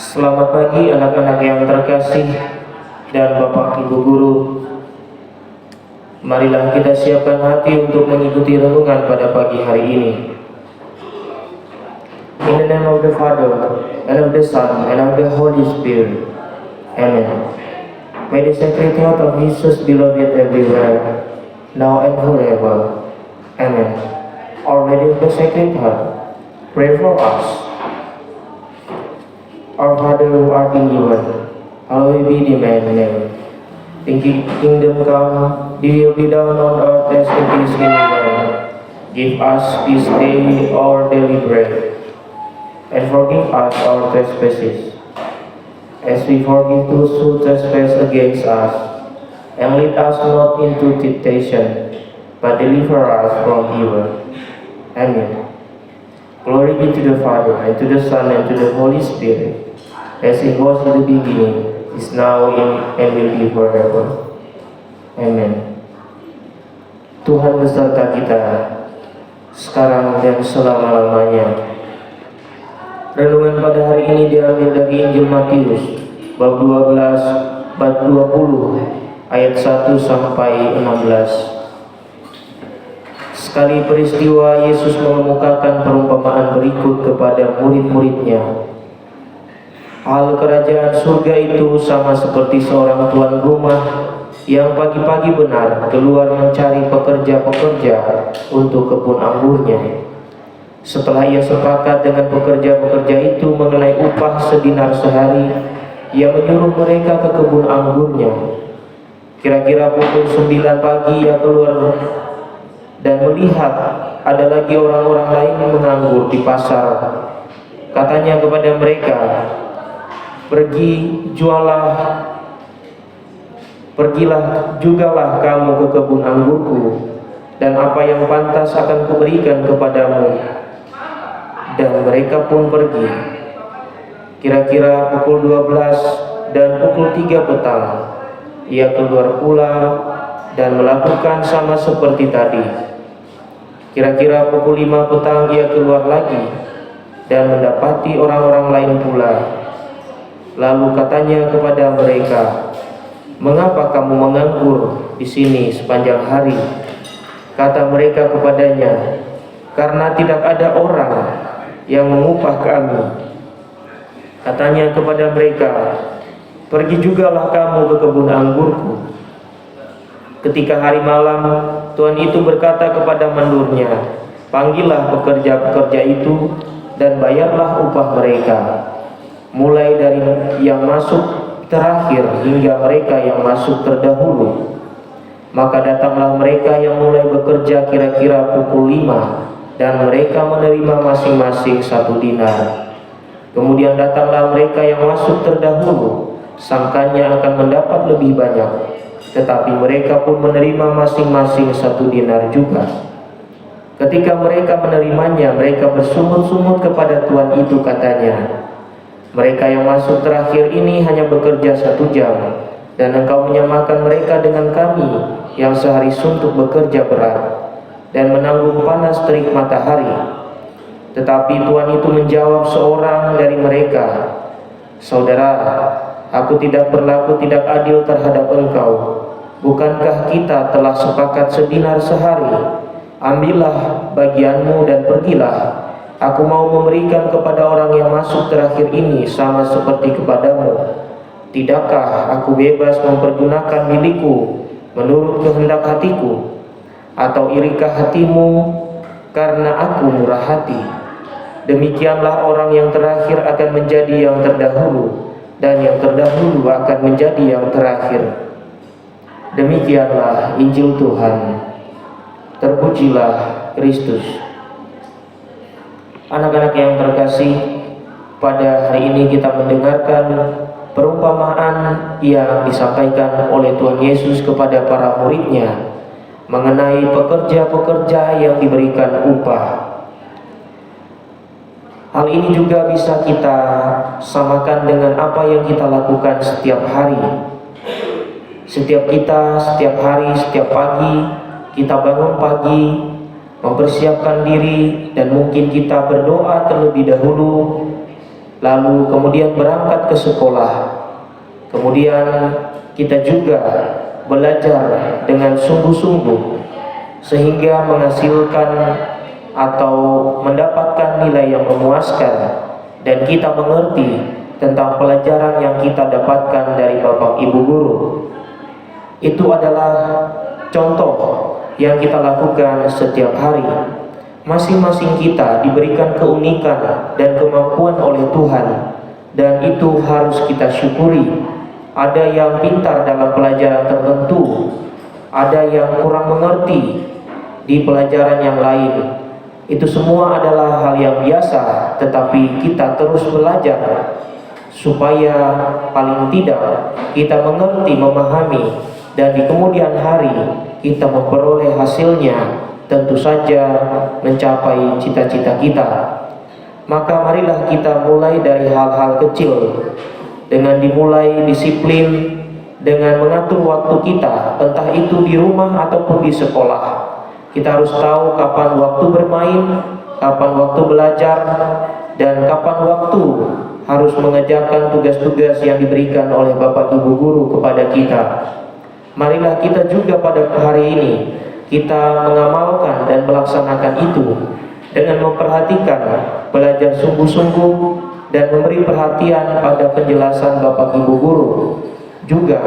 Selamat pagi anak-anak yang terkasih dan Bapak Ibu Guru. Marilah kita siapkan hati untuk mengikuti renungan pada pagi hari ini. In the name of the Father, and of the Son, and of the Holy Spirit. Amen. May the sacred heart of Jesus be loved everywhere, now and forever. Amen. Our Lady of the Sacred Heart, pray for us. Our Father who art in heaven, hallowed be thy name. Thy kingdom come, thy will be done on earth as it is in heaven. Give us this day our daily bread, and forgive us our trespasses, as we forgive those who trespass against us. And lead us not into temptation, but deliver us from evil. Amen. Glory be to the Father, and to the Son, and to the Holy Spirit, as it was in the beginning, is now, and will be forever. Amen. Tuhan beserta kita, sekarang dan selama-lamanya. Renungan pada hari ini diambil dari Injil Matius, bab 12, bab 20, ayat 1 sampai 16. Sekali peristiwa Yesus mengemukakan perumpamaan berikut kepada murid-muridnya. Hal kerajaan surga itu sama seperti seorang tuan rumah yang pagi-pagi benar keluar mencari pekerja-pekerja untuk kebun anggurnya. Setelah ia sepakat dengan pekerja-pekerja itu mengenai upah sedinar sehari, ia menyuruh mereka ke kebun anggurnya. Kira-kira pukul 9 pagi ia keluar dan melihat ada lagi orang-orang lain yang menganggur di pasar. Katanya kepada mereka, Pergilah jugalah kamu ke kebun anggurku, dan apa yang pantas akan kuberikan kepadamu. Dan mereka pun pergi. Kira-kira pukul 12 dan pukul 3 petang, ia keluar pula dan melakukan sama seperti tadi. Kira-kira pukul 5 petang ia keluar lagi dan mendapati orang-orang lain pula. Lalu katanya kepada mereka, "Mengapa kamu menganggur di sini sepanjang hari?" Kata mereka kepadanya, "Karena tidak ada orang yang mengupah kami." Katanya kepada mereka, "Pergi jugalah kamu ke kebun anggurku." Ketika hari malam, tuan itu berkata kepada mendurnya, "Panggillah pekerja-pekerja itu dan bayarlah upah mereka, mulai dari yang masuk terakhir hingga mereka yang masuk terdahulu." Maka datanglah mereka yang mulai bekerja kira-kira pukul 5, dan mereka menerima masing-masing 1 dinar. Kemudian datanglah mereka yang masuk terdahulu, sangkanya akan mendapat lebih banyak, tetapi mereka pun menerima masing-masing 1 dinar juga. Ketika mereka menerimanya, mereka bersungut-sungut kepada tuan itu, katanya, "Mereka yang masuk terakhir ini hanya bekerja 1 jam, dan engkau menyamakan mereka dengan kami yang sehari suntuk bekerja berat dan menanggung panas terik matahari." Tetapi tuan itu menjawab seorang dari mereka, "Saudara, aku tidak berlaku tidak adil terhadap engkau. Bukankah kita telah sepakat sedinar sehari? Ambillah bagianmu dan pergilah. Aku mau memberikan kepada orang yang masuk terakhir ini sama seperti kepadamu. Tidakkah aku bebas mempergunakan milikku menurut kehendak hatiku? Atau irikah hatimu karena aku murah hati? Demikianlah orang yang terakhir akan menjadi yang terdahulu, dan yang terdahulu akan menjadi yang terakhir." Demikianlah Injil Tuhan. Terpujilah Kristus. Anak-anak yang terkasih, pada hari ini kita mendengarkan perumpamaan yang disampaikan oleh Tuhan Yesus kepada para muridnya mengenai pekerja-pekerja yang diberikan upah. Hal ini juga bisa kita samakan dengan apa yang kita lakukan setiap hari. Setiap hari, setiap pagi, kita bangun pagi, mempersiapkan diri, dan mungkin kita berdoa terlebih dahulu lalu kemudian berangkat ke sekolah. Kemudian kita juga belajar dengan sungguh-sungguh sehingga menghasilkan atau mendapatkan nilai yang memuaskan, dan kita mengerti tentang pelajaran yang kita dapatkan dari Bapak Ibu guru. Itu adalah contoh yang kita lakukan setiap hari. Masing-masing kita diberikan keunikan dan kemampuan oleh Tuhan, dan itu harus kita syukuri. Ada yang pintar dalam pelajaran tertentu, ada yang kurang mengerti di pelajaran yang lain. Itu semua adalah hal yang biasa, tetapi kita terus belajar supaya paling tidak kita mengerti, memahami, dan di kemudian hari kita memperoleh hasilnya, tentu saja mencapai cita-cita kita. Maka marilah kita mulai dari hal-hal kecil, dengan dimulai disiplin, dengan mengatur waktu kita, entah itu di rumah ataupun di sekolah. Kita harus tahu kapan waktu bermain, kapan waktu belajar, dan kapan waktu harus mengerjakan tugas-tugas yang diberikan oleh Bapak Ibu guru kepada kita. Marilah kita juga pada hari ini kita mengamalkan dan melaksanakan itu dengan memperhatikan, belajar sungguh-sungguh, dan memberi perhatian pada penjelasan Bapak Ibu guru. Juga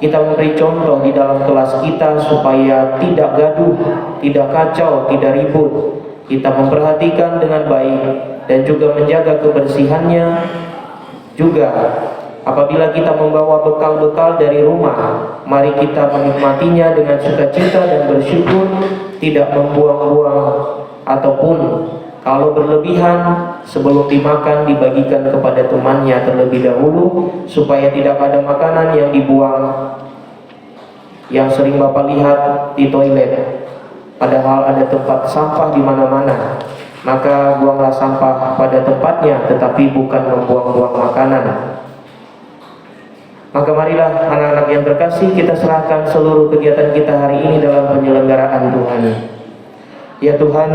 kita memberi contoh di dalam kelas kita supaya tidak gaduh, tidak kacau, tidak ribut. Kita memperhatikan dengan baik dan juga menjaga kebersihannya. Juga apabila kita membawa bekal-bekal dari rumah, mari kita menikmatinya dengan sukacita dan bersyukur, tidak membuang-buang, ataupun kalau berlebihan sebelum dimakan dibagikan kepada temannya terlebih dahulu, supaya tidak ada makanan yang dibuang yang sering Bapak lihat di toilet, padahal ada tempat sampah di mana-mana. Maka buanglah sampah pada tempatnya, tetapi bukan membuang-buang makanan. Maka marilah anak-anak yang terkasih, kita serahkan seluruh kegiatan kita hari ini dalam penyelenggaraan Tuhan. Ya Tuhan,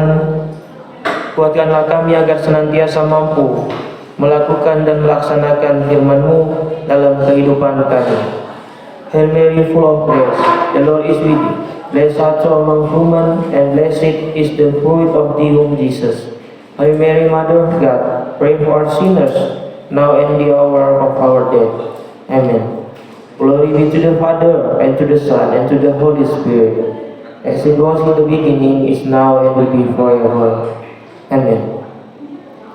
kuatkanlah kami agar senantiasa mampu melakukan dan melaksanakan firman-Mu dalam kehidupan kami. Hail Mary, full of grace, the Lord is with thee. Blessed art thou among women, and blessed is the fruit of thy womb, Jesus. Hail Mary, Mother of God, pray for us sinners, now and the hour of our death. Amen. Glory be to the Father, and to the Son, and to the Holy Spirit, as it was in the beginning, is now, and will be forever. Amen.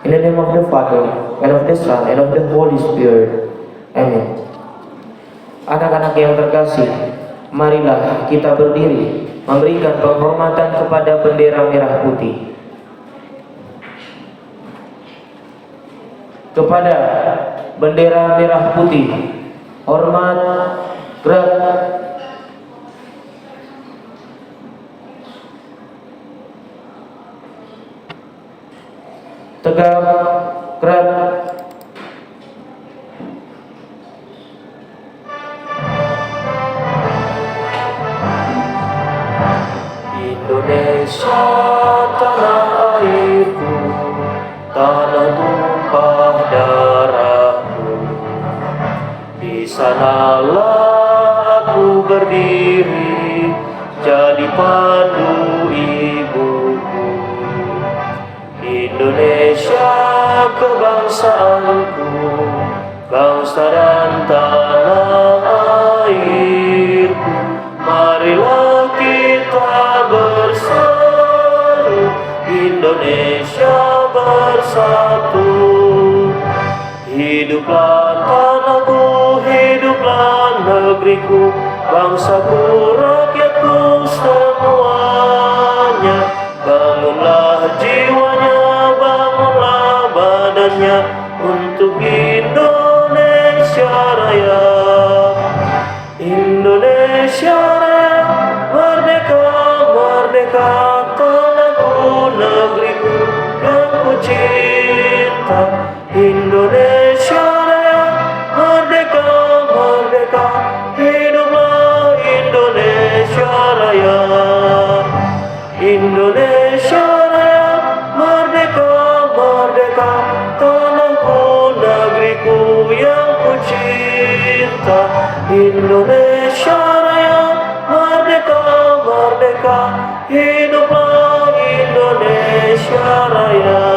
In the name of the Father, and of the Son, and of the Holy Spirit. Amen. Anak-anak yang terkasih, marilah kita berdiri memberikan penghormatan kepada bendera merah putih. Kepada bendera merah putih, hormat, gerak. Tegap, gerak. Indonesia, tanah airku, tanah tumpah darahku. Di sanalah aku berdiri, jadi pandu ibuku. Indonesia, kebangsaanku, bangsa dan tanah airku. Marilah kita bersatu, Indonesia bersatu. Hiduplah tanahku, hiduplah negeriku, bangsaku, rakyatku semuanya. Bangunlah jiwanya, bangunlah badannya, untuk Indonesia Raya. Indonesia Raya, merdeka, merdeka, tanahku, negeriku yang ku cinta. Indonesia Raya, merdeka, merdeka, hiduplah Indonesia Raya. Indonesia Raya, merdeka, merdeka, tanahku, cinta Indonesia Raya, merdeka, merdeka, hiduplah Indonesia Raya.